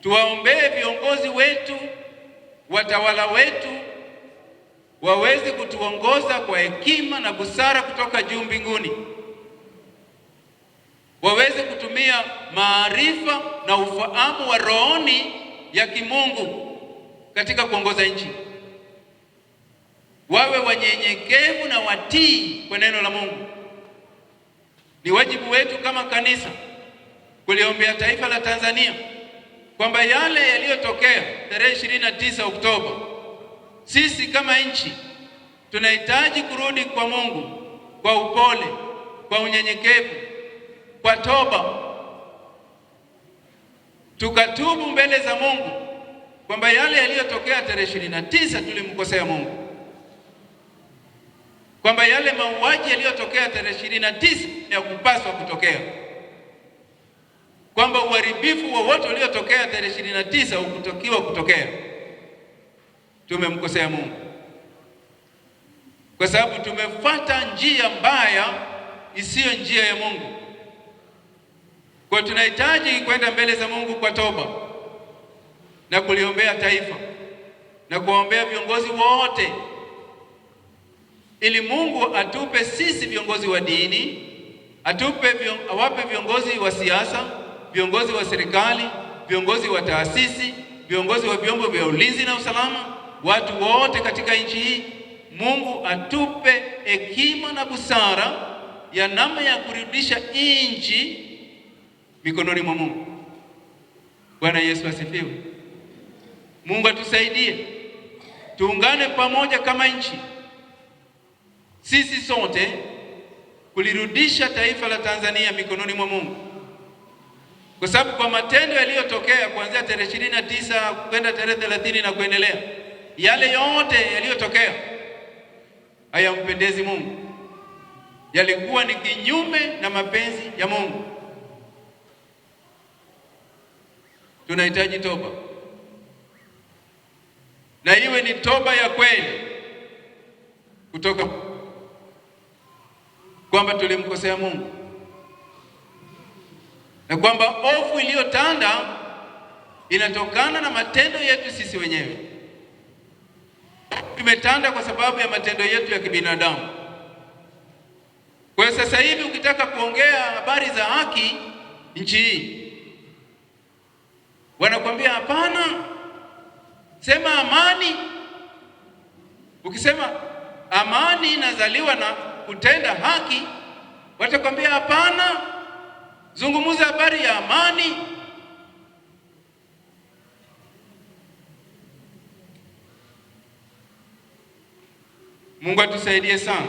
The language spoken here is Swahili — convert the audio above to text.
tuwaombee viongozi wetu, watawala wetu waweze kutuongoza kwa hekima na busara kutoka juu mbinguni, waweze kutumia maarifa na ufahamu wa rohoni ya kimungu katika kuongoza nchi, wawe wanyenyekevu na watii kwa neno la Mungu. Ni wajibu wetu kama kanisa kuliombea taifa la Tanzania kwamba yale yaliyotokea tarehe 29 Oktoba, sisi kama nchi tunahitaji kurudi kwa Mungu kwa upole, kwa unyenyekevu, kwa toba, tukatubu mbele za Mungu kwamba yale yaliyotokea tarehe 29 tulimkosea Mungu, kwamba yale mauaji yaliyotokea tarehe 29 yakupaswa kutokea, kwamba uharibifu wowote uliotokea tarehe 29 hukutakiwa kutokea. Tumemkosea Mungu kwa sababu tumefuata njia mbaya isiyo njia ya Mungu. Kwa tunahitaji kwenda mbele za Mungu kwa toba na kuliombea taifa na kuombea viongozi wote, ili Mungu atupe sisi viongozi wa dini, awape viongozi wa siasa, viongozi wa serikali, viongozi wa taasisi, viongozi wa vyombo vya ulinzi na usalama, watu wote katika nchi hii. Mungu atupe hekima na busara ya namna ya kurudisha nchi mikononi mwa Mungu. Bwana Yesu asifiwe. Mungu atusaidie, tuungane pamoja kama nchi, sisi sote kulirudisha taifa la Tanzania mikononi mwa Mungu, kwa sababu kwa matendo yaliyotokea kuanzia tarehe 29 kwenda tarehe 30 na kuendelea, yale yote yaliyotokea hayampendezi Mungu, yalikuwa ni kinyume na mapenzi ya Mungu. Tunahitaji toba, na iwe ni toba ya kweli kutoka kwamba tulimkosea Mungu, na kwamba hofu iliyotanda inatokana na matendo yetu sisi wenyewe. Tumetanda kwa sababu ya matendo yetu ya kibinadamu. Kwa sasa hivi ukitaka kuongea habari za haki nchi hii, wanakuambia hapana, sema amani. Ukisema amani inazaliwa na kutenda haki, watakwambia hapana, zungumza habari ya amani. Mungu atusaidie sana.